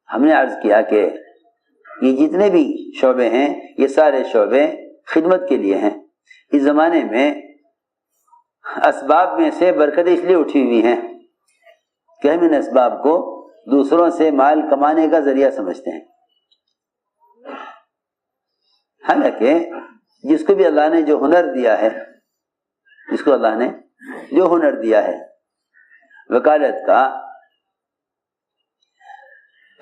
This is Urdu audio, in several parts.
ہم نے عرض کیا کہ یہ جتنے بھی شعبے ہیں یہ سارے شعبے خدمت کے لیے ہیں. اس زمانے میں اسباب میں سے برکتیں اس لیے اٹھی ہوئی ہیں کہ ہم ان اسباب کو دوسروں سے مال کمانے کا ذریعہ سمجھتے ہیں. حالانکہ جس کو بھی اللہ نے جو ہنر دیا ہے، جس کو اللہ نے جو ہنر دیا ہے، وکالت کا،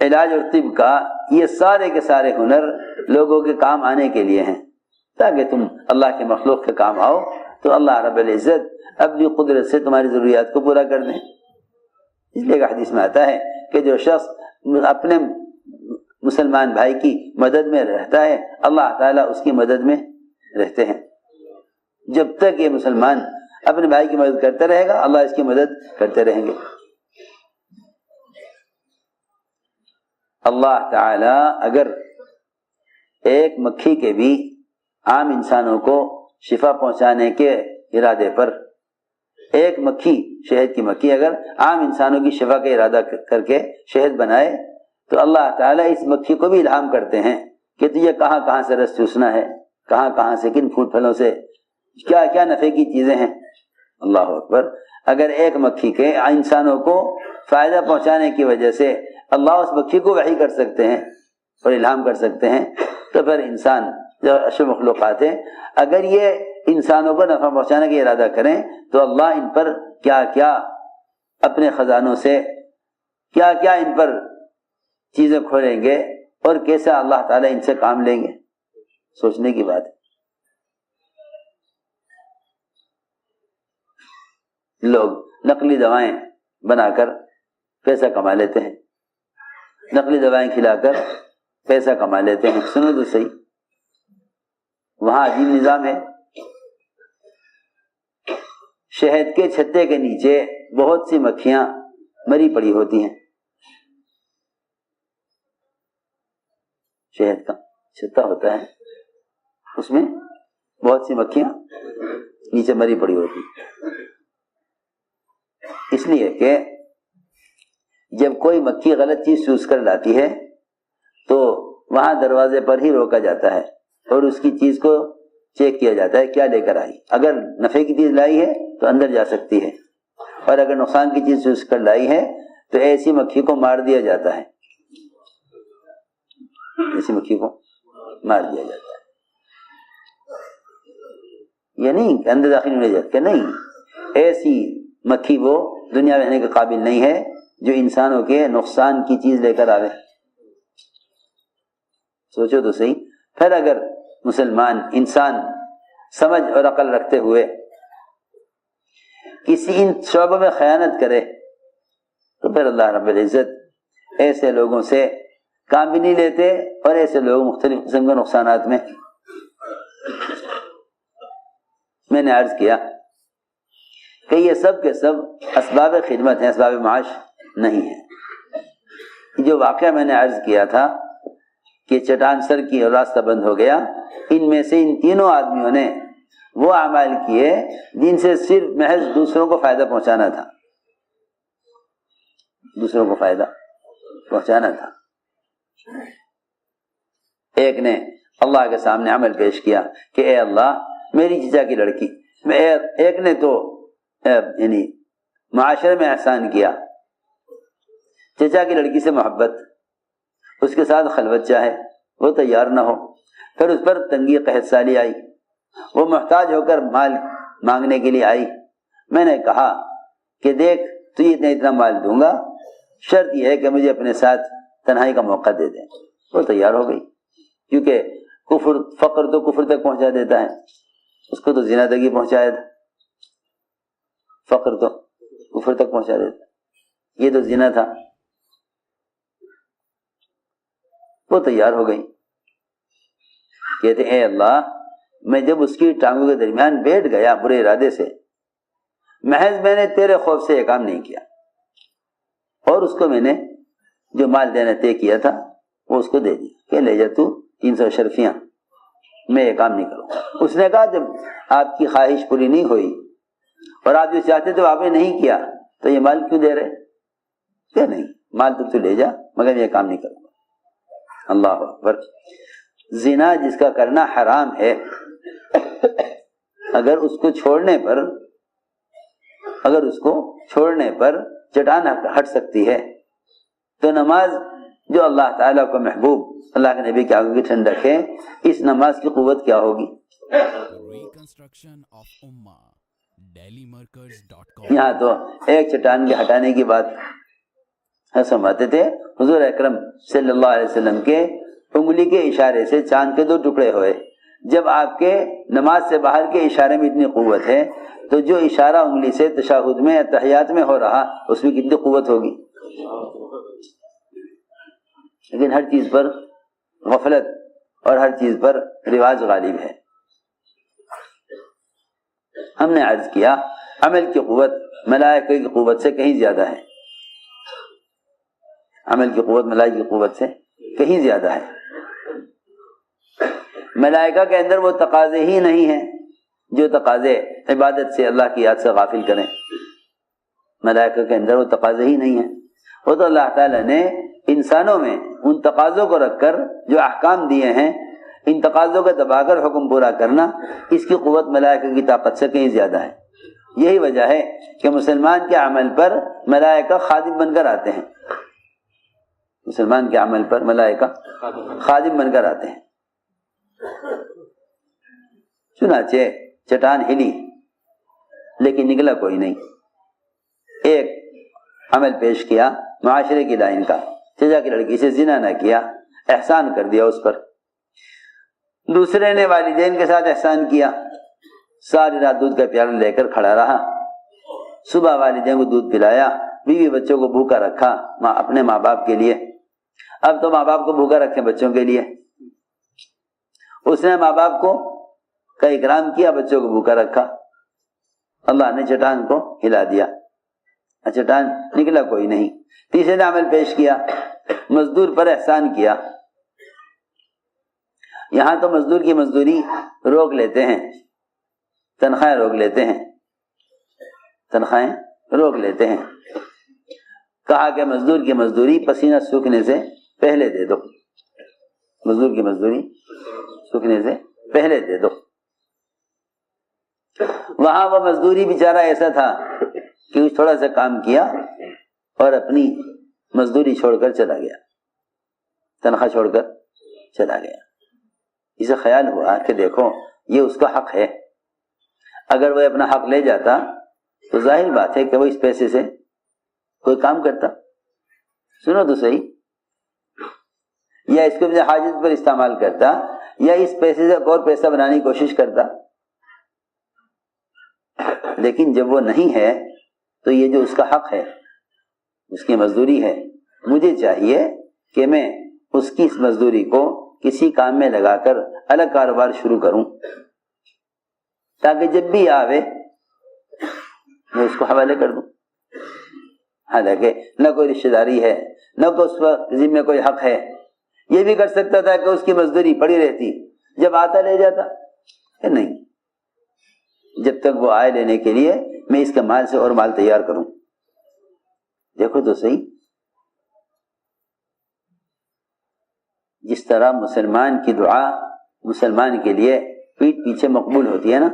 علاج اور طب کا، یہ سارے کے سارے ہنر لوگوں کے کام آنے کے لیے ہیں تاکہ تم اللہ کے مخلوق کے کام آؤ تو اللہ رب العزت اپنی قدرت سے تمہاری ضروریات کو پورا کر دیں. اس لیے کہ حدیث میں آتا ہے کہ جو شخص اپنے مسلمان بھائی کی مدد میں رہتا ہے اللہ تعالیٰ اس کی مدد میں رہتے ہیں. جب تک یہ مسلمان اپنے بھائی کی مدد کرتا رہے گا اللہ اس کی مدد کرتے رہیں گے. اللہ تعالی اگر ایک مکھی کے بھی عام انسانوں کو شفا پہنچانے کے ارادے پر، ایک مکھی، شہد کی مکھی اگر عام انسانوں کی شفا کا ارادہ کر کے شہد بنائے تو اللہ تعالیٰ اس مکھی کو بھی الہام کرتے ہیں کہ تجھے کہاں کہاں سے رس چوسنا ہے، کہاں کہاں سے کن پھول پھلوں سے کیا کیا نفع کی چیزیں ہیں. اللہ اکبر. اگر ایک مکھی کے انسانوں کو فائدہ پہنچانے کی وجہ سے اللہ اس مکھی کو وحی کر سکتے ہیں اور الہام کر سکتے ہیں تو پھر انسان جو اشرف مخلوقات ہیں اگر یہ انسانوں کو نفع پہنچانے کا ارادہ کریں تو اللہ ان پر کیا کیا اپنے خزانوں سے کیا کیا ان پر چیزیں کھولیں گے اور کیسے اللہ تعالیٰ ان سے کام لیں گے. سوچنے کی بات ہے. لوگ نقلی دوائیں بنا کر پیسہ کما لیتے ہیں، نقلی دوائیں کھلا کر پیسہ کما لیتے ہیں. سنو تو صحیح، وہاں عجیب نظام ہے. شہد کے چھتے کے نیچے بہت سی مکھیاں مری پڑی ہوتی ہیں. شہد کا چھتا ہوتا ہے، اس میں بہت سی مکھیاں نیچے مری پڑی ہوتی ہیں. اس لیے کہ جب کوئی مکھی غلط چیز چوس کر لاتی ہے تو وہاں دروازے پر ہی روکا جاتا ہے اور اس کی چیز کو چیک کیا جاتا ہے کیا لے کر آئی. اگر نفع کی چیز لائی ہے تو اندر جا سکتی ہے اور اگر نقصان کی چیز چوس کر لائی ہے تو ایسی مکھی کو مار دیا جاتا ہے. ایسی مکھی کو مار دیا جاتا ہے. یہ نہیں کہ اندر داخل نہیں جاتا، نہیں، ایسی مکھی وہ دنیا میں رہنے کے قابل نہیں ہے جو انسانوں کے نقصان کی چیز لے کر آوے. سوچو تو صحیح. پھر اگر مسلمان انسان سمجھ اور عقل رکھتے ہوئے کسی ان شعبوں میں خیانت کرے تو پھر اللہ رب العزت ایسے لوگوں سے کام بھی نہیں لیتے اور ایسے لوگ مختلف قسم کے نقصانات میں. میں نے عرض کیا کہ یہ سب کے سب اسباب خدمت ہیں، اسباب معاش نہیں ہیں. جو واقعہ میں نے عرض کیا تھا کہ چٹان سر کی اور راستہ بند ہو گیا، ان میں سے ان تینوں آدمیوں نے وہ اعمال کیے جن سے صرف محض دوسروں کو فائدہ پہنچانا تھا، دوسروں کو فائدہ پہنچانا تھا. ایک نے اللہ کے سامنے عمل پیش کیا کہ اے اللہ میری چچا کی لڑکی، ایک نے تو یعنی معاشرے میں احسان کیا، چچا کی لڑکی سے محبت، اس کے ساتھ خلوت چاہے، وہ تیار نہ ہو، پھر اس پر تنگی قحط سالی آئی، وہ محتاج ہو کر مال مانگنے کے لیے آئی. میں نے کہا کہ دیکھ تجھے اتنا مال دوں گا، شرط یہ ہے کہ مجھے اپنے ساتھ تنہائی کا موقع دے دیں. وہ تیار ہو گئی کیونکہ کفر، فقر تو کفر تک پہنچا دیتا ہے، اس کو تو زنا تک ہی پہنچایا تھا، فقر تو کفر تک پہنچا دیتا، یہ تو زنا تھا. وہ تیار ہو گئی، کہتے اے اللہ میں جب اس کی ٹانگوں کے درمیان بیٹھ گیا برے ارادے سے، محض میں نے تیرے خوف سے یہ کام نہیں کیا، اور اس کو میں نے جو مال دینا طے کیا تھا وہ اس کو دے دیا کہ لے جا تو 300 اشرفیاں، میں یہ کام نہیں کروں. اس نے کہا جب آپ کی خواہش پوری نہیں ہوئی اور آپ جو چاہتے تھے آپ نے نہیں کیا تو یہ مال کیوں دے رہے؟ کہ نہیں، مال تو لے جا، مگر یہ کام نہیں کروں گا۔ اللہ اکبر۔ زنا جس کا کرنا حرام ہے، اگر اس کو چھوڑنے پر چٹان ہٹ سکتی ہے تو نماز جو اللہ تعالیٰ کو محبوب اللہ کے نبی کے آگے کی ٹھنڈک ہے، اس نماز کی قوت کیا ہوگی؟ یہاں تو ایک چٹان کے ہٹانے کی بات سمجھتے تھے۔ حضور اکرم صلی اللہ علیہ وسلم کے انگلی کے اشارے سے چاند کے 2 ٹکڑے ہوئے۔ جب آپ کے نماز سے باہر کے اشارے میں اتنی قوت ہے تو جو اشارہ انگلی سے تشہد میں تحیات میں ہو رہا اس میں کتنی قوت ہوگی؟ لیکن ہر چیز پر غفلت اور ہر چیز پر رواج غالب ہے۔ ہم نے عرض کیا عمل کی قوت ملائکہ کی قوت سے کہیں زیادہ ہے، عمل کی قوت ملائکہ کی قوت سے کہیں زیادہ ہے۔ ملائکہ کے اندر وہ تقاضے ہی نہیں ہیں جو تقاضے عبادت سے اللہ کی یاد سے غافل کریں۔ ملائکہ کے اندر وہ تقاضے ہی نہیں ہیں، وہ تو اللہ تعالیٰ نے انسانوں میں ان تقاضوں کو رکھ کر جو احکام دیے ہیں، ان تقاضوں کو دبا کر حکم پورا کرنا، اس کی قوت ملائکہ کی طاقت سے کہیں زیادہ ہے۔ یہی وجہ ہے کہ مسلمان کے عمل پر ملائکہ خادم بن کر آتے ہیں، مسلمان کے عمل پر ملائکہ خادم بن کر آتے ہیں۔ چنانچہ چٹان ہلی لیکن نکلا کوئی نہیں۔ ایک عمل پیش کیا معاشرے کی لائن کا، چچا کی لڑکی سے زنا نہ کیا، احسان کر دیا اس پر۔ دوسرے نے والدین کے ساتھ احسان کیا، ساری رات دودھ کا پیالہ لے کر کھڑا رہا، صبح والدین کو دودھ پلایا، بیوی بچوں کو بھوکا رکھا اپنے ماں باپ کے لیے۔ اب تو ماں باپ کو بھوکا رکھیں بچوں کے لیے۔ اس نے ماں باپ کو کا اکرام کیا، بچوں کو بھوکا رکھا۔ اللہ نے چٹان کو ہلا دیا، چٹان نکلا کوئی نہیں۔ تیسرے نے عمل پیش کیا، مزدور پر احسان کیا۔ یہاں تو مزدور کی مزدوری روک لیتے ہیں، تنخواہیں روک لیتے ہیں، تنخواہیں روک لیتے ہیں۔ کہا کہ مزدور کی مزدوری پسینہ سوکھنے سے پہلے دے دو، مزدور کی مزدوری سوکھنے سے پہلے دے دو۔ وہاں وہ مزدوری بیچارہ ایسا تھا کہ اس تھوڑا سا کام کیا اور اپنی مزدوری چھوڑ کر چلا گیا، تنخواہ چھوڑ کر چلا گیا۔ اسے خیال ہوا کہ دیکھو یہ اس کا حق ہے، اگر وہ اپنا حق لے جاتا تو ظاہر بات ہے کہ وہ اس پیسے سے کوئی کام کرتا، سنو تو صحیح، یا اس کو اپنے حاجت پر استعمال کرتا، یا اس پیسے سے اور پیسہ بنانے کی کوشش کرتا۔ لیکن جب وہ نہیں ہے تو یہ جو اس کا حق ہے، اس کی مزدوری ہے، مجھے چاہیے کہ میں اس کی اس مزدوری کو کسی کام میں لگا کر الگ کاروبار شروع کروں، تاکہ جب بھی آوے میں اس کو حوالے کر دوں۔ حالانکہ نہ کوئی رشتہ داری ہے، نہ کوئی اس پر ذمہ کوئی حق ہے۔ یہ بھی کر سکتا تھا کہ اس کی مزدوری پڑی رہتی، جب آتا لے جاتا، کہ نہیں، جب تک وہ آئے لینے کے لیے میں اس کے مال سے اور مال تیار کروں۔ دیکھو تو صحیح، جس طرح مسلمان کی دعا مسلمان کے لیے پیٹھ پیچھے مقبول ہوتی ہے نا،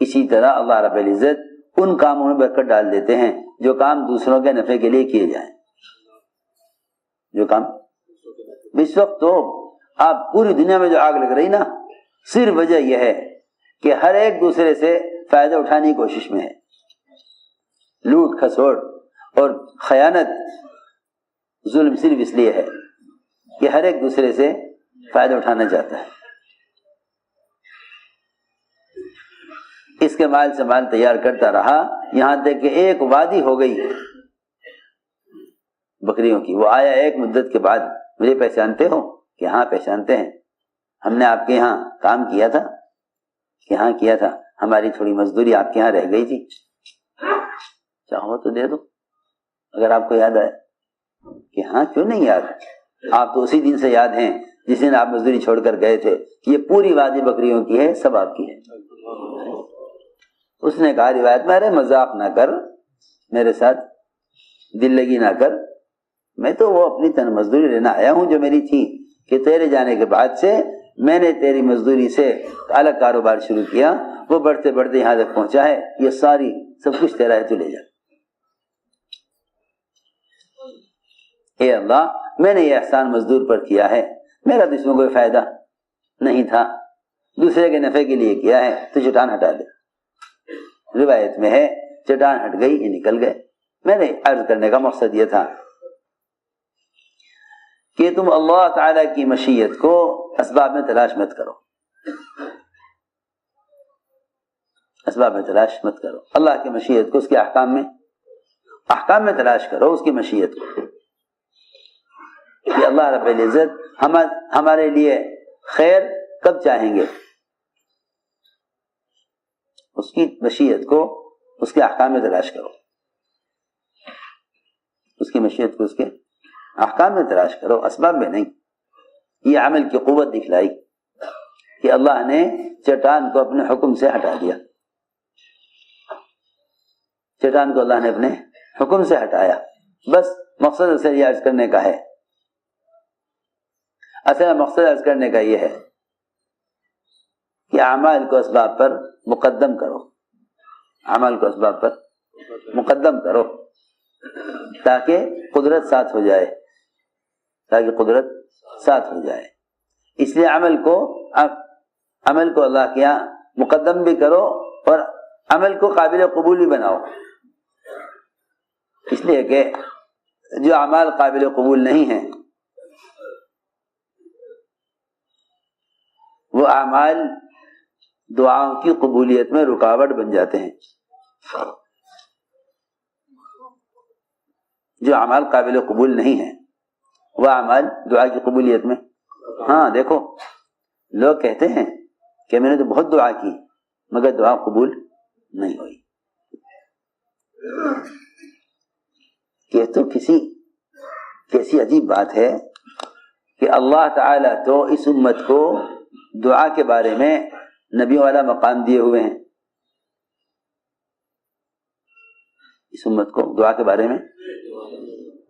اسی طرح اللہ رب العزت ان کاموں میں برکت ڈال دیتے ہیں جو کام دوسروں کے نفع کے لیے کیے جائیں، جو کام اس وقت تو آپ پوری دنیا میں جو آگ لگ رہی نا، صرف وجہ یہ ہے کہ ہر ایک دوسرے سے فائدہ اٹھانے کی کوشش میں ہے۔ لوٹ کھسوٹ اور خیانت ظلم صرف اس لیے ہے کہ ہر ایک دوسرے سے فائدہ اٹھانا چاہتا ہے۔ اس کے مال سے مال تیار کرتا رہا، یہاں تک کہ ایک وادی ہو گئی بکریوں کی۔ وہ آیا ایک مدت کے بعد، مجھے پہچانتے ہو؟ کہ ہاں پہچانتے ہیں، ہم نے آپ کے یہاں کام کیا تھا، کہ ہاں کیا تھا، ہماری تھوڑی مزدوری آپ کے یہاں رہ گئی تھی، چاہو تو دے دو اگر آپ کو یاد آئے۔ کہ ہاں کیوں نہیں یاد، آپ تو اسی دن سے یاد ہیں جس دن آپ مزدوری چھوڑ کر گئے تھے، یہ پوری وادی بکریوں کی ہے، سب آپ کی ہے۔ اس نے کہا روایت میں، ارے مذاق نہ کر میرے ساتھ، دل لگی نہ کر، میں تو وہ اپنی تن مزدوری لینا آیا ہوں جو میری تھی، کہ تیرے جانے کے بعد سے میں نے تیری مزدوری سے الگ کاروبار شروع کیا، وہ بڑھتے بڑھتے یہاں تک پہنچا ہے، یہ ساری سب کچھ تیرا ہے، تو لے جا۔ اے اللہ، میں نے یہ احسان مزدور پر کیا ہے، میرا تو اس میں کوئی فائدہ نہیں تھا، دوسرے کے نفع کے لیے کیا ہے، تو چٹان ہٹا دے۔ روایت میں ہے چٹان ہٹ گئی، یہ نکل گئے۔ میں نے عرض کرنے کا مقصد یہ تھا کہ تم اللہ تعالی کی مشیت کو اسباب میں تلاش مت کرو، اسباب میں تلاش مت کرو، اللہ کی مشیت کو اس کے احکام میں تلاش کرو، اس کی مشیت کو، کہ اللہ رب العزت ہمارے لیے خیر کب چاہیں گے، اس کی مشیت کو اس کے احکام میں تلاش کرو، اس کی مشیت کو اس کے احکام میں تلاش کرو، اسباب میں نہیں۔ یہ عمل کی قوت دکھلائی کہ اللہ نے چٹان کو اپنے حکم سے ہٹا دیا، چٹان کو اللہ نے اپنے حکم سے ہٹایا۔ بس مقصد اصل یہ عرض کرنے کا ہے، اصل مقصد عرض کرنے کا یہ ہے کہ اعمال کو اسباب پر مقدم کرو، اعمال کو اسباب پر مقدم کرو، تاکہ قدرت ساتھ ہو جائے، تاکہ قدرت ساتھ ہو جائے۔ اس لیے عمل کو اللہ کے یہاں مقدم بھی کرو اور عمل کو قابل قبول بھی بناؤ، اس لیے کہ جو اعمال قابل قبول نہیں ہیں وہ اعمال دعاؤں کی قبولیت میں رکاوٹ بن جاتے ہیں۔ جو اعمال قابل قبول نہیں ہیں وہ اعمال دعا کی قبولیت میں، ہاں دیکھو لوگ کہتے ہیں کہ میں نے تو بہت دعا کی مگر دعا قبول نہیں ہوئی، کہ تو کیسی عجیب بات ہے کہ اللہ تعالیٰ تو اس امت کو دعا کے بارے میں نبیوں والا مقام دیے ہوئے ہیں، اس امت کو دعا کے بارے میں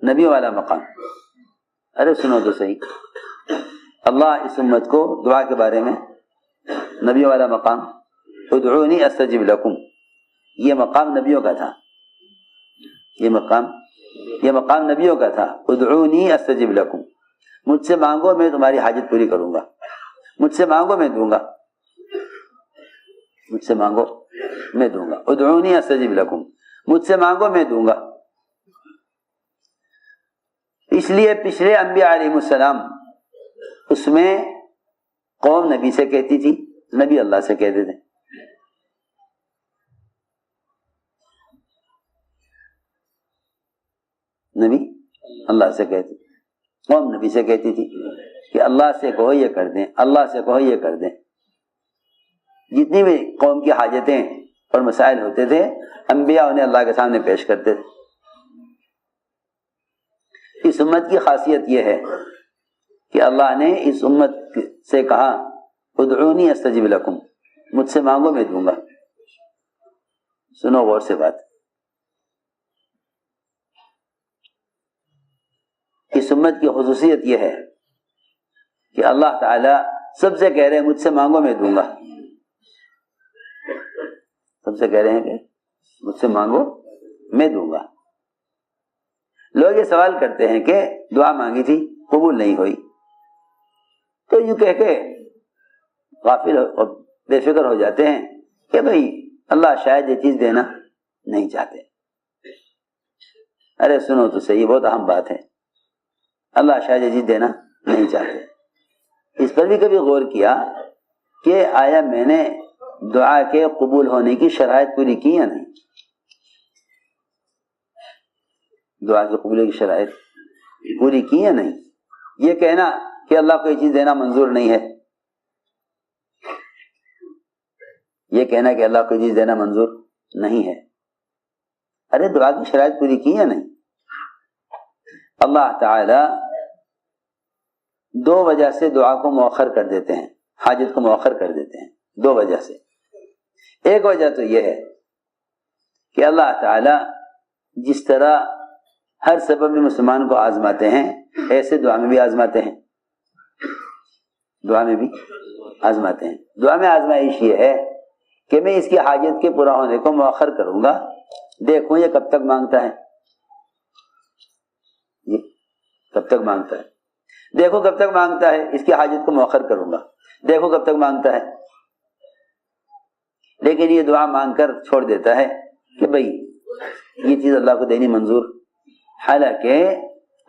نبیوں والا مقام۔ ارے سنو تو صحیح، اللہ اس امت کو دعا کے بارے میں نبیوں والا مقام، ادعونی استجب لکم، یہ مقام نبیوں کا تھا، یہ مقام نبیوں کا تھا، ادعونی استجب لکم، مجھ سے مانگو میں تمہاری حاجت پوری کروں گا، مجھ سے مانگو میں دوں گا، مجھ سے مانگو میں دوں گا، ادعونی استجب لکم، مجھ سے مانگو میں دوں گا۔ اس لیے پچھلے انبیاء علیہ السلام اس میں قوم نبی سے کہتی تھی، نبی اللہ سے کہتے تھے، نبی اللہ سے کہتے، قوم نبی سے کہتی تھی کہ اللہ سے کہو یہ کر دیں، اللہ سے کہو یہ کر دیں۔ جتنی بھی قوم کی حاجتیں اور مسائل ہوتے تھے انبیاء انہیں اللہ کے سامنے پیش کرتے تھے۔ اس امت کی خاصیت یہ ہے کہ اللہ نے اس امت سے کہا ادعونی استجب لکم، مجھ سے مانگو میں دوں گا۔ سنو غور سے بات، اس امت کی خصوصیت یہ ہے کہ اللہ تعالی سب سے کہہ رہے ہیں مجھ سے مانگو میں دوں گا، سب سے کہہ رہے ہیں کہ مجھ سے مانگو میں دوں گا۔ لوگ یہ سوال کرتے ہیں کہ دعا مانگی تھی قبول نہیں ہوئی، تو یوں کہہ کے غافل اور بے فکر ہو جاتے ہیں کہ بھئی اللہ شاید یہ چیز دینا نہیں چاہتے۔ ارے سنو تو صحیح، بہت اہم بات ہے، اللہ شاید یہ چیز دینا نہیں چاہتے۔ اس پر بھی کبھی غور کیا کہ آیا میں نے دعا کے قبول ہونے کی شرائط پوری کی یا نہیں؟ دعا کے قبول کی شرائط پوری کی یا نہیں؟ یہ کہنا کہ اللہ کو یہ چیز دینا منظور نہیں ہے، یہ کہنا کہ اللہ کو یہ چیز دینا منظور نہیں ہے، ارے دعا کی شرائط پوری کی یا نہیں؟ اللہ تعالی دو وجہ سے دعا کو مؤخر کر دیتے ہیں، حاجت کو مؤخر کر دیتے ہیں، دو وجہ سے۔ ایک وجہ تو یہ ہے کہ اللہ تعالی جس طرح ہر سبب میں مسلمان کو آزماتے ہیں، ایسے دعا میں بھی آزماتے ہیں، دعا میں بھی آزماتے ہیں۔ دعا میں آزمائش یہ ہے کہ میں اس کی حاجت کے پورا ہونے کو مؤخر کروں گا، دیکھوں یہ کب تک مانگتا ہے، یہ کب تک مانگتا ہے، دیکھو کب تک مانگتا ہے، اس کی حاجت کو مؤخر کروں گا، دیکھو کب تک مانگتا ہے۔ لیکن یہ دعا مانگ کر چھوڑ دیتا ہے کہ بھئی یہ چیز اللہ کو دینی منظور، حالانکہ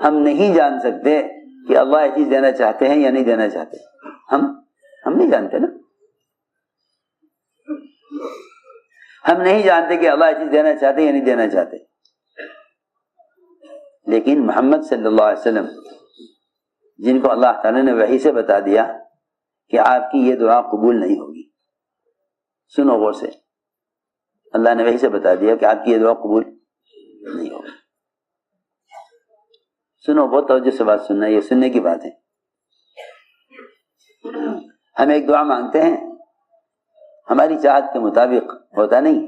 ہم نہیں جان سکتے کہ اللہ یہ چیز دینا چاہتے ہیں یا نہیں دینا چاہتے، ہم نہیں جانتے نا، ہم نہیں جانتے کہ اللہ یہ چیز دینا چاہتے یا نہیں دینا چاہتے۔ لیکن محمد صلی اللہ علیہ وسلم جن کو اللہ تعالیٰ نے وحی سے بتا دیا کہ آپ کی یہ دعا قبول نہیں ہوگی، سنو غور سے، اللہ نے وحی سے بتا دیا کہ آپ کی یہ دعا قبول نہیں ہوگی۔ سنو، بہت توجہ سے بات سننا، یہ سننے کی بات ہے۔ ہم ایک دعا مانگتے ہیں، ہماری چاہت کے مطابق ہوتا نہیں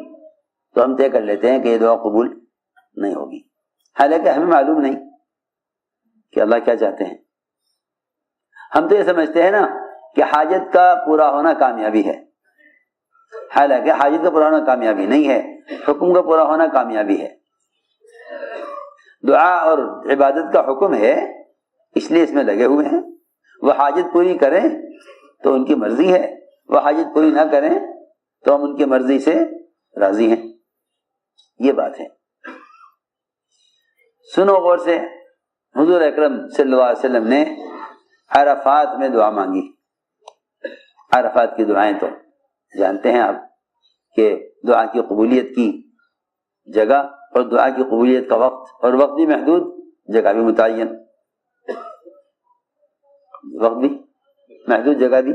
تو ہم طے کر لیتے ہیں کہ یہ دعا قبول نہیں ہوگی، حالانکہ ہمیں معلوم نہیں کہ اللہ کیا چاہتے ہیں۔ ہم تو یہ سمجھتے ہیں نا کہ حاجت کا پورا ہونا کامیابی ہے، حالانکہ حاجت کا پورا ہونا کامیابی نہیں ہے، حکم کا پورا ہونا کامیابی ہے۔ دعا اور عبادت کا حکم ہے، اس لیے اس میں لگے ہوئے ہیں۔ وہ حاجت پوری کریں تو ان کی مرضی ہے، وہ حاجت پوری نہ کریں تو ہم ان کی مرضی سے راضی ہیں، یہ بات ہے۔ سنو غور سے، حضور اکرم صلی اللہ علیہ وسلم نے عرفات میں دعا مانگی۔ عرفات کی دعائیں تو جانتے ہیں آپ کہ دعا کی قبولیت کی جگہ اور دعا کی قبولیت کا وقت، اور وقت بھی محدود، جگہ بھی متعین، وقت بھی محدود، جگہ بھی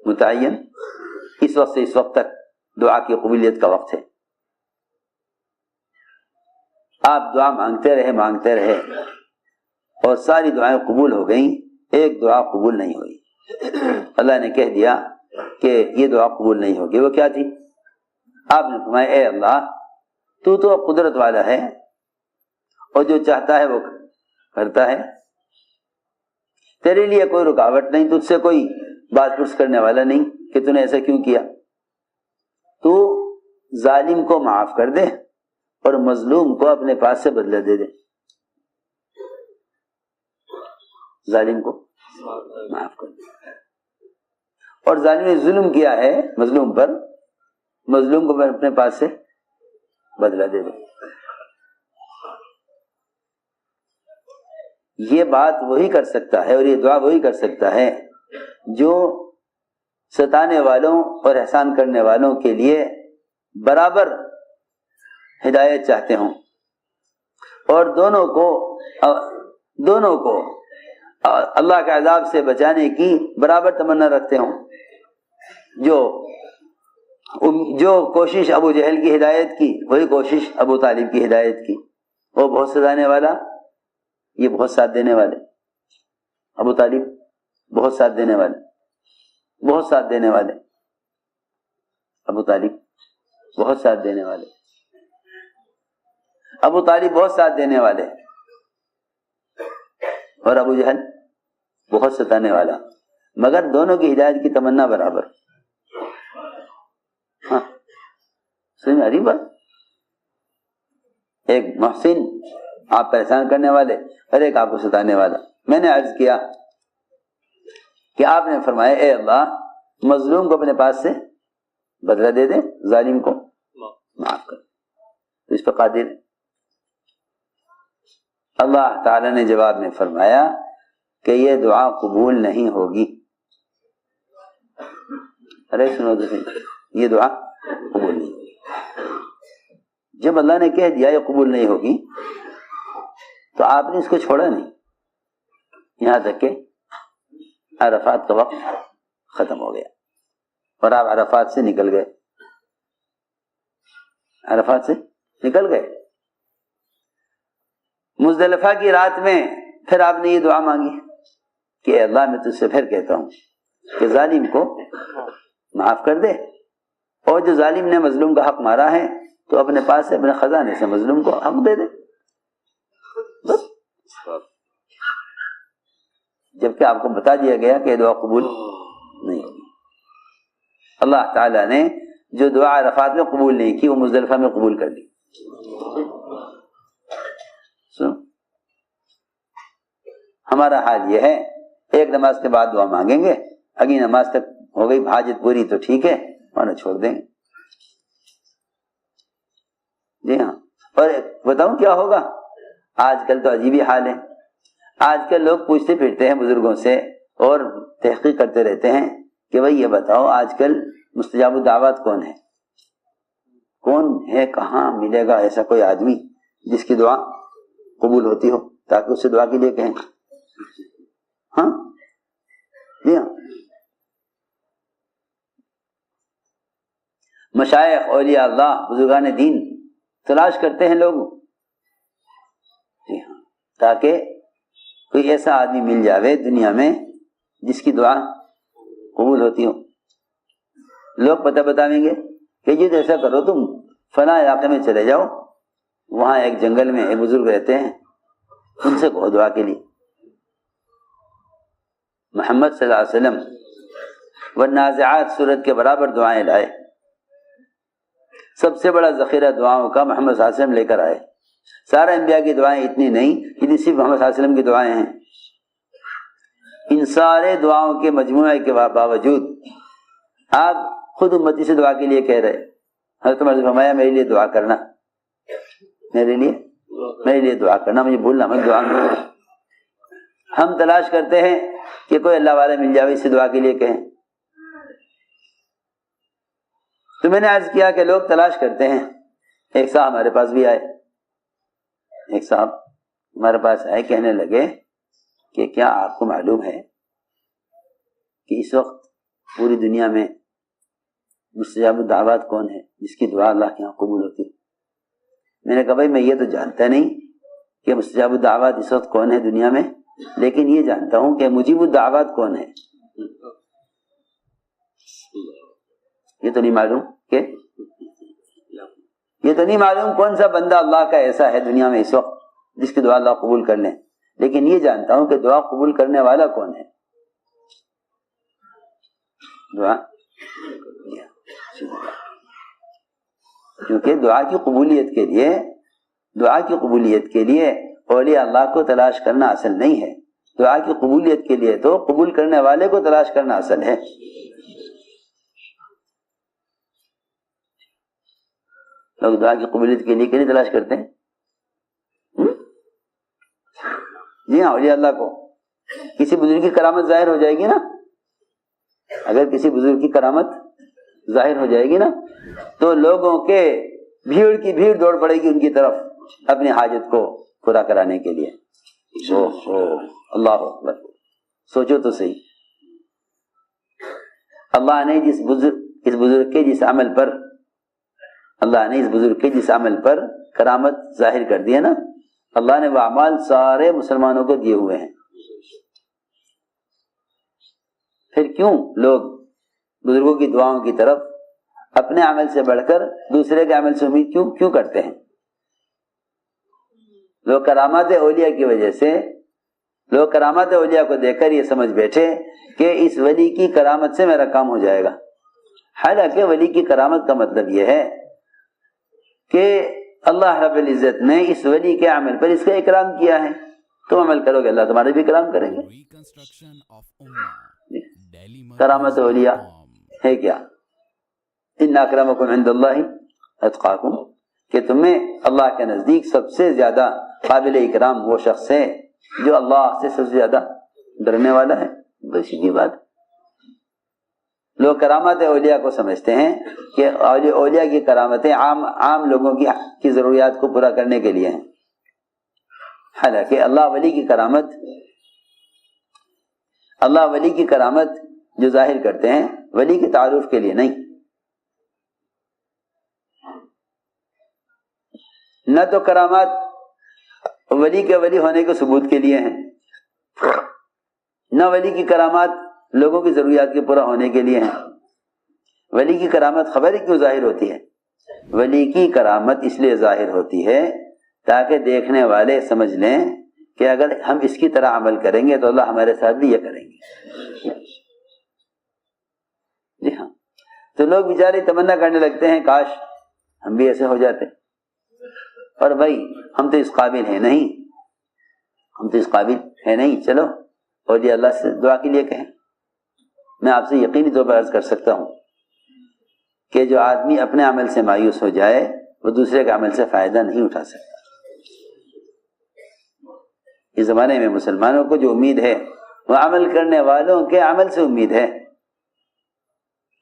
متعین۔ اس وقت سے اس وقت تک دعا کی قبولیت کا وقت ہے۔ آپ دعا مانگتے رہے اور ساری دعائیں قبول ہو گئیں، ایک دعا قبول نہیں ہوئی۔ اللہ نے کہہ دیا کہ یہ دعا قبول نہیں ہوگی۔ وہ کیا تھی؟ آپ نے فرمایا اے اللہ تو قدرت والا ہے اور جو چاہتا ہے وہ کرتا ہے، تیرے لیے کوئی رکاوٹ نہیں، تجھ سے کوئی بات پرس کرنے والا نہیں کہ تو نے ایسا کیوں کیا۔ تو ظالم کو معاف کر دے اور مظلوم کو اپنے پاس سے بدلہ دے دے، ظالم کو معاف کر دے، اور ظالم نے ظلم کیا ہے مظلوم پر، مظلوم کو اپنے پاس سے بدلہ دے دے۔ یہ بات وہی کر سکتا ہے اور یہ دعا وہی کر سکتا ہے جو ستانے والوں اور احسان کرنے والوں کے لیے برابر ہدایت چاہتے ہوں، اور دونوں کو اللہ کے عذاب سے بچانے کی برابر تمنا رکھتے ہوں۔ جو کوشش ابو جہل کی ہدایت کی وہی کوشش ابو طالب کی ہدایت کی، وہ بہت ستانے والا، یہ بہت ساتھ دینے والے، ابو طالب بہت ساتھ دینے والے، بہت ساتھ دینے والے، ابو طالب بہت ساتھ دینے والے، ابو طالب بہت ساتھ دینے والے، اور ابو جہل بہت ستانے والا، مگر دونوں کی ہدایت کی تمنا برابر۔ ہاں سمجھ میں آ رہی بات؟ ایک محسن آپ پریشان کرنے والے اور ایک آپ کو ستانے والا۔ میں نے عرض کیا کہ آپ نے فرمایا اے اللہ مظلوم کو اپنے پاس سے بدلہ دے دے، ظالم کو معاف کر، تو اس پہ قادر ہے۔ اللہ تعالی نے جواب میں فرمایا کہ یہ دعا قبول نہیں ہوگی۔ ارے سنو تو صحیح، یہ دعا قبول نہیں ہوگی۔ جب اللہ نے کہہ دیا یہ قبول نہیں ہوگی تو آپ نے اس کو چھوڑا نہیں، یہاں تک کہ عرفات کا وقت ختم ہو گیا اور آپ عرفات سے نکل گئے، عرفات سے نکل گئے۔ مزدلفہ کی رات میں پھر آپ نے یہ دعا مانگی کہ اے اللہ میں تجھ سے پھر کہتا ہوں کہ ظالم کو معاف کر دے، اور جو ظالم نے مظلوم کا حق مارا ہے تو اپنے پاس سے اپنے خزانے سے مظلوم کو حق دے دے، بس جبکہ آپ کو بتا دیا گیا کہ دعا قبول نہیں ہوگی. اللہ تعالیٰ نے جو دعا عرفات میں قبول نہیں کی وہ مزدلفہ میں قبول کر لی. ہمارا حال یہ ہے، ایک نماز کے بعد دعا مانگیں گے، اگلی نماز تک ہو گئی حاجت پوری تو ٹھیک ہے ورنہ چھوڑ دیں گے. جی ہاں. اور بتاؤں کیا ہوگا؟ آج کل تو عجیب ہی حال ہے. آج کل لوگ پوچھتے پھرتے ہیں بزرگوں سے اور تحقیق کرتے رہتے ہیں کہ بھائی یہ بتاؤ آج کل مستجاب الدعوات کون ہے؟ کون ہے؟ کہاں ملے گا ایسا کوئی آدمی جس کی دعا قبول ہوتی ہو تاکہ اس سے دعا کے لیے کہیں. ہاں جی ہاں. مشائخ اولیاء اللہ بزرگان دین تلاش کرتے ہیں لوگ. جی ہاں. تاکہ کوئی ایسا آدمی مل جاوے دنیا میں جس کی دعا قبول ہوتی ہو. لوگ پتہ بتائیں گے کہ جی ایسا کرو تم فلاں علاقے میں چلے جاؤ، وہاں ایک جنگل میں ایک بزرگ رہتے ہیں، ان سے کہو دعا کے لیے. محمد صلی اللہ علیہ وسلم والنازعات سورت کے برابر دعائیں لائے. سب سے بڑا ذخیرہ دعاؤں کا محمد صلی اللہ علیہ وسلم لے کر آئے. سارے انبیاء کی دعائیں اتنی نہیں، اتنی صرف محمد صلی اللہ علیہ وسلم کی دعائیں ہیں. ان سارے دعاؤں کے مجموعے کے باوجود آپ خود امتی سے دعا کے لیے کہہ رہے. حضرت عمر نے فرمایا میرے لیے دعا کرنا، میرے لیے دعا کرنا، مجھے بھولنا مت دعا میں. ہم تلاش کرتے ہیں کہ کوئی اللہ والا مل جائے اس سے دعا کے لیے کہیں. تو میں نے عرض کیا کہ لوگ تلاش کرتے ہیں. ایک صاحب ہمارے پاس بھی آئے، کہنے لگے کہ کیا آپ کو معلوم ہے کہ اس وقت پوری دنیا میں مستجاب الدعوات کون ہے جس کی دعا اللہ کے یہاں قبول ہوتی ہے؟ میں نے کہا بھائی میں یہ تو جانتا نہیں کہ مستجاب الدعوات اس وقت کون ہے دنیا میں، لیکن یہ جانتا ہوں کہ مجیب الدعوات کون ہے. یہ تو نہیں معلوم کون سا بندہ اللہ کا ایسا ہے دنیا میں اس وقت جس کی دعا اللہ قبول کر لیں، لیکن یہ جانتا ہوں کہ دعا قبول کرنے والا کون ہے. دعا کیونکہ دعا کی قبولیت کے لیے اولیاء اللہ کو تلاش کرنا اصل نہیں ہے. دعا کی قبولیت کے لیے تو قبول کرنے والے کو تلاش کرنا اصل ہے. لوگ دعا کی قبولیت کے لیے کیوں تلاش کرتے ہیں؟ جی ہاں. اولیاء اللہ کو کسی بزرگ کی کرامت ظاہر ہو جائے گی نا، اگر کسی بزرگ کی کرامت ظاہر ہو جائے گی نا تو لوگوں کے بھیڑ کی بھیڑ دوڑ پڑے گی ان کی طرف اپنی حاجت کو پورا کرانے کے لیے. اللہ اکبر. سوچو تو صحیح، اللہ نے اس بزرگ کے جس عمل پر کرامت ظاہر کر دی ہے نا، اللہ نے وہ اعمال سارے مسلمانوں کو دیے ہوئے ہیں. پھر کیوں لوگ بزرگوں کی دعاؤں کی طرف اپنے عمل سے بڑھ کر دوسرے کے عمل سے امید کیوں کرتے ہیں؟ لوگ کرامات اولیاء کی وجہ سے، لوگ کرامات اولیاء کو دیکھ کر یہ سمجھ بیٹھے کہ اس ولی کی کرامت سے میرا کام ہو جائے گا. حالانکہ ولی کی کرامت کا مطلب یہ ہے کہ اللہ رب العزت نے اس ولی کے عمل پر اس کا اکرام کیا ہے. تم عمل کرو گے اللہ تمہارے بھی اکرام کریں گے. کرامت اولیاء ہے کیا؟ ان اکرمکم عند اللہ اتقاکم، کہ تمہیں اللہ کے نزدیک سب سے زیادہ قابل اکرام وہ شخص ہے جو اللہ سے سب سے زیادہ ڈرنے والا ہے. بس سیدھی بات. لوگ کرامات اولیاء کو سمجھتے ہیں کہ اولیاء کی کرامتیں عام لوگوں کی ضروریات کو پورا کرنے کے لیے ہیں. حالانکہ اللہ ولی کی کرامت جو ظاہر کرتے ہیں ولی کے تعارف کے لیے نہیں. نہ تو کرامات ولی کے ولی ہونے کے ثبوت کے لیے ہیں، نہ ولی کی کرامات لوگوں کی ضروریات کے پورا ہونے کے لیے ہیں. ولی کی کرامت خبر کیوں ظاہر ہوتی ہے؟ ولی کی کرامت اس لیے ظاہر ہوتی ہے تاکہ دیکھنے والے سمجھ لیں کہ اگر ہم اس کی طرح عمل کریں گے تو اللہ ہمارے ساتھ بھی یہ کریں گے. جی ہاں. تو لوگ بیچارے تمنا کرنے لگتے ہیں کاش ہم بھی ایسے ہو جاتے. اور بھائی ہم تو اس قابل ہیں نہیں, ہم تو اس قابل ہیں نہیں. چلو اور یہ اللہ سے دعا کے لیے کہیں. میں آپ سے یقینی طور پر عرض کر سکتا ہوں کہ جو آدمی اپنے عمل سے مایوس ہو جائے وہ دوسرے کے عمل سے فائدہ نہیں اٹھا سکتا. اس زمانے میں مسلمانوں کو جو امید ہے وہ عمل کرنے والوں کے عمل سے امید ہے,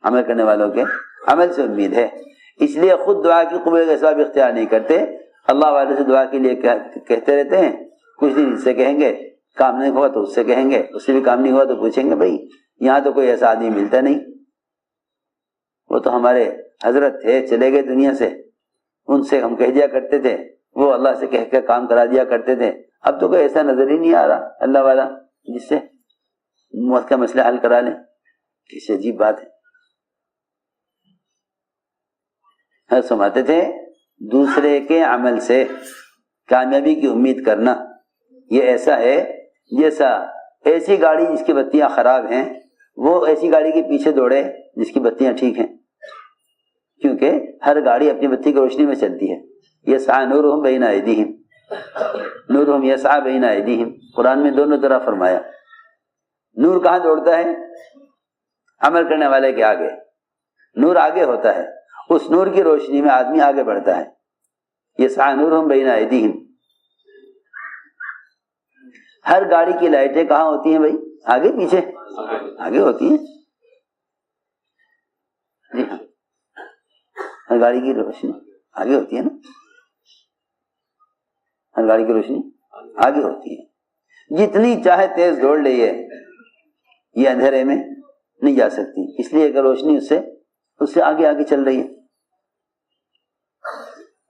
عمل کرنے والوں کے عمل سے امید ہے. اس لیے خود دعا کی قبولیت کا اسباب اختیار نہیں کرتے, اللہ والے سے دعا کے لیے کہتے رہتے ہیں. کچھ دن اس سے کہیں گے, کام نہیں ہوا تو اس سے کہیں گے, اس سے بھی کام نہیں ہوا تو پوچھیں گے بھائی یہاں تو کوئی ایسا آدمی ملتا نہیں, وہ تو ہمارے حضرت تھے چلے گئے دنیا سے, ان سے ہم کہہ دیا کرتے تھے, وہ اللہ سے کہہ کے کام کرا دیا کرتے تھے, اب تو کوئی ایسا نظر ہی نہیں آ رہا اللہ والا جس سے موت کا مسئلہ حل کرا لیں. کیسی عجیب بات ہے. سماتے تھے دوسرے کے عمل سے کامیابی کی امید کرنا یہ ایسا ہے جیسا ایسی گاڑی جس کی بتیاں خراب ہیں وہ ایسی گاڑی کے پیچھے دوڑے جس کی بتیاں ٹھیک ہیں, کیونکہ ہر گاڑی اپنی بتی کی روشنی میں چلتی ہے. یسعی نورہم بین ایدیہم, نورہم یسعی بین ایدیہم, قرآن میں دونوں طرح فرمایا. نور کہاں دوڑتا ہے؟ عمل کرنے والے کے آگے. نور آگے ہوتا ہے, اس نور کی روشنی میں آدمی آگے بڑھتا ہے. یسعی نورہم بین ایدیہم. ہر گاڑی کی لائٹیں کہاں ہوتی ہیں بھائی؟ آگے پیچھے؟ آگے ہوتی ہیں. جی ہاں, ہر گاڑی کی روشنی آگے ہوتی ہے نا, ہر گاڑی کی روشنی آگے ہوتی ہے. جتنی چاہے تیز دوڑ لے یہ اندھیرے میں نہیں جا سکتی, اس لیے کہ روشنی اس سے آگے آگے چل رہی ہے.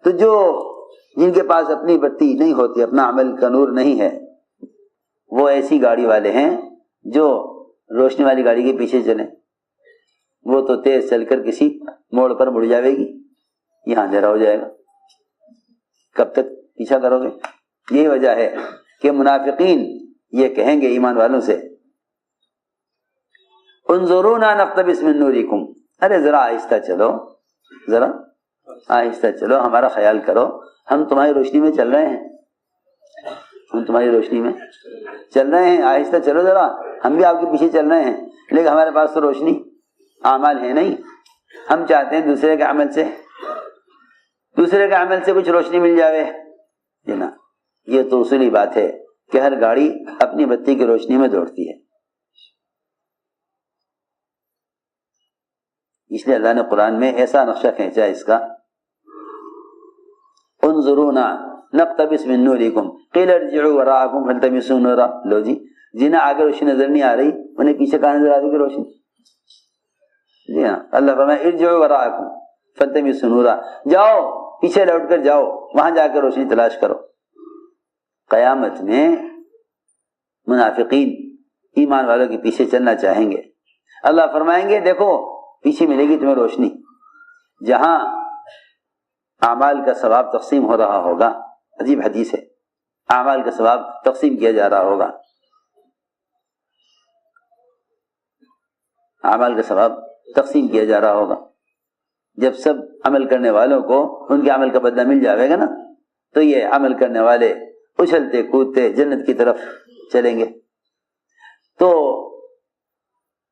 تو جو جن کے پاس اپنی بتی نہیں ہوتی, اپنا عمل کا نور نہیں ہے, وہ ایسی گاڑی والے ہیں جو روشنی والی گاڑی کے پیچھے چلیں. وہ تو تیز چل کر کسی موڑ پر مڑ جاوے گی, یہاں اندھیرا ہو جائے گا, کب تک پیچھا کرو گے؟ یہی وجہ ہے کہ منافقین یہ کہیں گے ایمان والوں سے انظرونا نقتبس من نورکم, ارے ذرا آہستہ چلو, ذرا آہستہ چلو, ہمارا خیال کرو, ہم تمہاری روشنی میں چل رہے ہیں, ہم تمہاری روشنی میں چل رہے ہیں, آہستہ چلو ذرا, ہم بھی آپ کے پیچھے چل رہے ہیں, لیکن ہمارے پاس تو روشنی اعمال ہے نہیں. ہم چاہتے ہیں دوسرے کے عمل سے کچھ روشنی مل جاوے. جی نا, یہ تو اصولی بات ہے کہ ہر گاڑی اپنی بتی کی روشنی میں دوڑتی ہے. اس لیے اللہ نے قرآن میں ایسا نقشہ کھینچا اس کا, انظرونا نقتبس من نورکم قیل ارجعوا وراءکم فالتمسوا نورا. لو جی, جنہیں آگے روشنی نظر نہیں آ رہی انہیں پیچھے کہاں نظر آ رہی روشنی؟ جی ہاں, اللہ فرمایا ارجعوا وراءکم فالتمسوا نورا, جاؤ پیچھے لوٹ کر جاؤ, وہاں جا کر روشنی تلاش کرو. قیامت میں منافقین ایمان والوں کے پیچھے چلنا چاہیں گے. اللہ فرمائیں گے دیکھو پیچھے ملے گی تمہیں روشنی, جہاں اعمال کا ثواب تقسیم ہو رہا ہوگا. عجیب حدیث ہے, اعمال کا ثواب تقسیم کیا جا رہا ہوگا, اعمال کا ثواب تقسیم کیا جا رہا ہوگا. جب سب عمل کرنے والوں کو ان کے عمل کا بدلہ مل جائے گا نا, تو یہ عمل کرنے والے اچھلتے کودتے جنت کی طرف چلیں گے. تو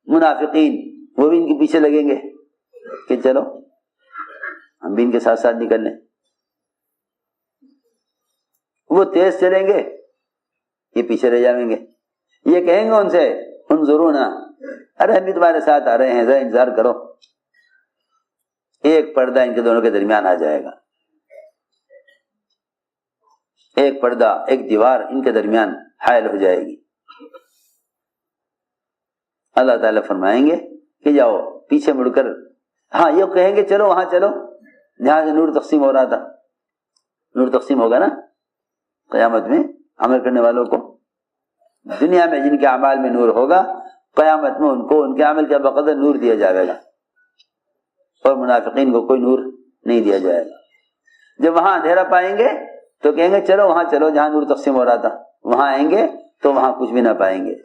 منافقین وہ بھی ان کے پیچھے لگیں گے کہ چلو ہم بھی ان کے ساتھ ساتھ نکل لیں. وہ تیز چلیں گے, یہ پیچھے رہ جائیں گے. یہ کہیں گے ان سے انظرونا, ارے ہم بھی تمہارے ساتھ آ رہے ہیں, ذرا انتظار کرو. ایک پردہ ان کے دونوں کے درمیان آ جائے گا, ایک پردہ, ایک دیوار ان کے درمیان حائل ہو جائے گی. اللہ تعالیٰ فرمائیں گے کہ جاؤ پیچھے مڑ کر, ہاں یہ کہیں گے چلو وہاں چلو جہاں سے نور تقسیم ہو رہا تھا. نور تقسیم ہوگا نا قیامت میں عمل کرنے والوں کو. دنیا میں جن کے اعمال میں نور ہوگا, قیامت میں ان کو ان کے عمل کے بقدر نور دیا جائے گا, اور منافقین کو کوئی نور نہیں دیا جائے گا. جب وہاں اندھیرا پائیں گے تو کہیں گے چلو وہاں چلو جہاں نور تقسیم ہو رہا تھا, وہاں آئیں گے تو وہاں کچھ بھی نہ پائیں گے۔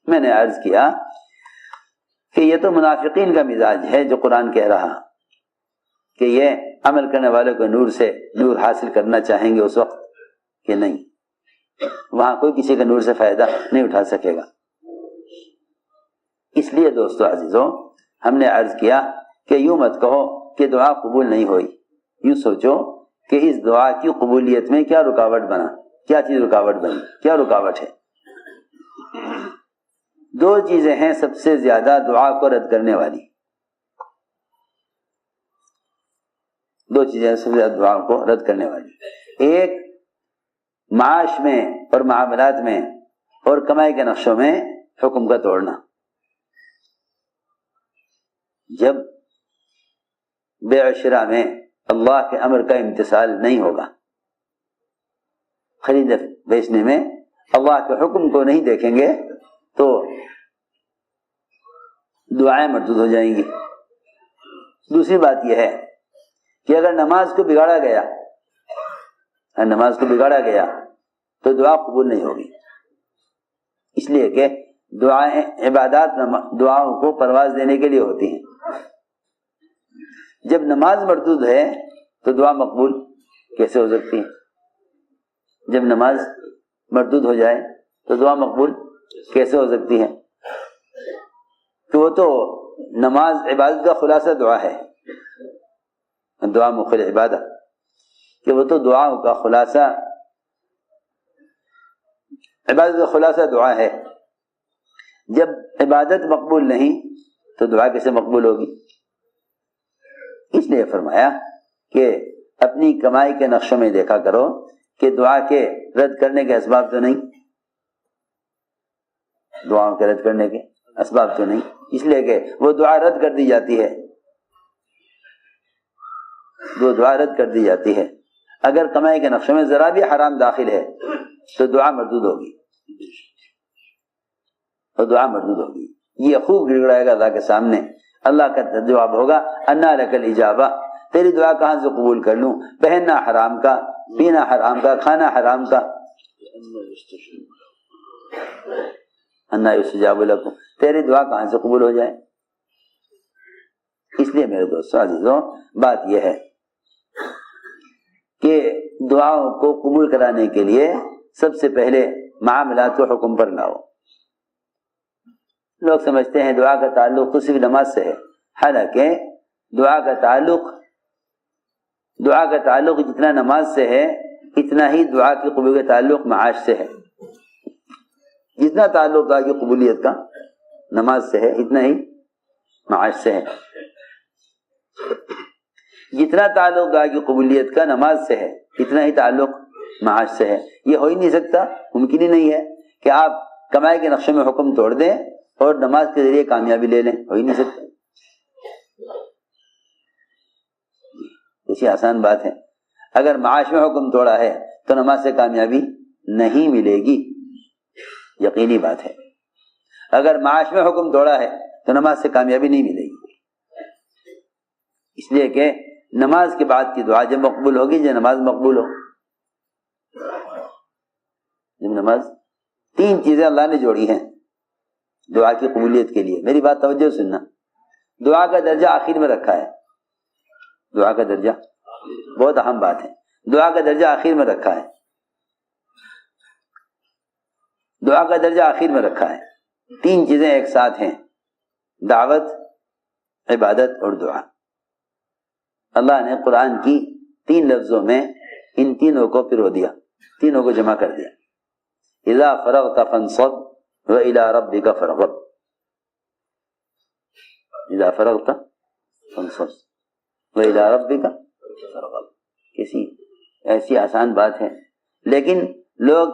میں نے عرض کیا کہ یہ تو منافقین کا مزاج ہے جو قرآن کہہ رہا کہ یہ عمل کرنے والوں کو نور سے نور حاصل کرنا چاہیں گے اس وقت کہ نہیں، وہاں کوئی کسی کا نور سے فائدہ نہیں اٹھا سکے گا۔ اس لیے دوستو عزیزوں، ہم نے عرض کیا کہ یوں مت کہو کہ دعا قبول نہیں ہوئی، یوں سوچو کہ اس دعا کی قبولیت میں کیا رکاوٹ بنا، کیا چیز رکاوٹ بنی، کیا رکاوٹ ہے۔ دو چیزیں ہیں سب سے زیادہ دعا کو رد کرنے والی، دو چیزیں سب سے زیادہ دعا کو رد کرنے والی۔ ایک معاش میں اور معاملات میں اور کمائی کے نقشوں میں حکم کا توڑنا۔ جب بیع و شراء میں اللہ کے امر کا امتثال نہیں ہوگا، خرید بیچنے میں اللہ کے حکم کو نہیں دیکھیں گے تو دعائیں مردود ہو جائیں گی۔ دوسری بات یہ ہے کہ اگر نماز کو بگاڑا گیا تو دعا قبول نہیں ہوگی، اس لیے کہ دعائیں عبادات دعاؤں کو پرواز دینے کے لیے ہوتی ہیں۔ جب نماز مردود ہے تو دعا مقبول کیسے ہو سکتی ہے؟ جب نماز مردود ہو جائے تو دعا مقبول کیسے ہو سکتی ہے؟ کہ وہ تو نماز عبادت کا خلاصہ دعا ہے، دعا مخل عبادت، کہ وہ تو دعاؤں کا خلاصہ، عبادت کا خلاصہ دعا ہے۔ جب عبادت مقبول نہیں تو دعا کیسے مقبول ہوگی؟ اس لیے فرمایا کہ اپنی کمائی کے نقشوں میں دیکھا کرو کہ دعا کے رد کرنے کے اسباب تو نہیں، دعاؤں کے رد کرنے کے اسباب تو نہیں، اس لیے کہ وہ دعا رد کر دی جاتی ہے، وہ دعا رد کر دی جاتی ہے۔ اگر کمائی کے نقشوں میں ذرا بھی حرام داخل ہے تو دعا مردود ہوگی، تو دعا مردود ہوگی۔ یہ خوب گڑگڑائے گا اللہ کے سامنے، اللہ کا جواب ہوگا انا لک الاجابہ، تیری دعا کہاں سے قبول کر لوں؟ پہننا حرام کا، پینا حرام کا، کھانا حرام کا، انا یستجاب لکم، تیری دعا کہاں سے قبول ہو جائے؟ اس لیے میرے دوستو عزیزوں، بات یہ ہے کہ دعاؤں کو قبول کرانے کے لیے سب سے پہلے معاملات کو حکم پر لاؤ۔ لوگ سمجھتے ہیں دعا کا تعلق تو صرف نماز سے ہے، حالانکہ دعا کا تعلق جتنا نماز سے ہے اتنا ہی دعا کی قبول کا تعلق معاش سے ہے۔ جتنا تعلق دعا کی قبولیت کا نماز سے ہے اتنا ہی معاش سے ہے، جتنا تعلق دعا کی قبولیت کا نماز سے ہے اتنا ہی تعلق معاش سے ہے۔ یہ ہو ہی نہیں سکتا، ممکن ہی نہیں ہے کہ آپ کمائی کے نقشے میں حکم توڑ دیں اور نماز کے ذریعے کامیابی لے لیں، ہو ہی نہیں سکتا۔ ایسی آسان بات ہے، اگر معاش میں حکم توڑا ہے تو نماز سے کامیابی نہیں ملے گی، یقینی بات ہے۔ اگر معاش میں حکم توڑا ہے تو نماز سے کامیابی نہیں ملے گی، اس لیے کہ نماز کے بعد کی دعا جب مقبول ہوگی جب نماز مقبول ہو، جب نماز، تین چیزیں اللہ نے جوڑی ہیں دعا کی قبولیت کے لیے۔ میری بات توجہ سننا، دعا کا درجہ آخر میں رکھا ہے، دعا کا درجہ بہت اہم بات ہے، دعا کا درجہ آخر میں رکھا ہے، دعا کا درجہ آخر میں رکھا ہے۔ تین چیزیں ایک ساتھ ہیں، دعوت، عبادت اور دعا۔ اللہ نے قرآن کی تین لفظوں میں ان تینوں کو پرو دیا، تینوں کو جمع کر دیا۔ اذا فرغت فانصب وإلى ربك فارغب، اذا فرغت فانصب وإلى ربك فارغب۔ کسی ایسی آسان بات ہے، لیکن لوگ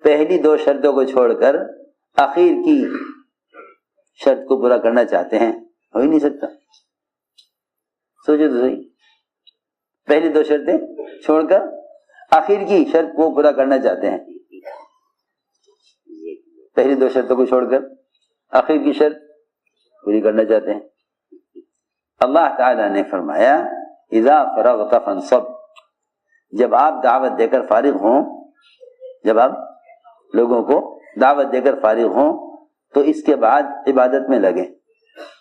پہلی دو شرطوں کو چھوڑ کر اخیر کی شرط کو پورا کرنا چاہتے ہیں، ہو ہی نہیں سکتا۔ سوچو تو صحیح، پہلی دو شرطیں چھوڑ کر آخر کی شرط کو پورا کرنا چاہتے ہیں، پہلی دو شرطوں کو چھوڑ کر آخر کی شرط پوری کرنا چاہتے ہیں۔ اللہ تعالی نے فرمایا اذا فرغت فانصب، جب آپ دعوت دے کر فارغ ہوں، جب آپ لوگوں کو دعوت دے کر فارغ ہوں تو اس کے بعد عبادت میں لگیں۔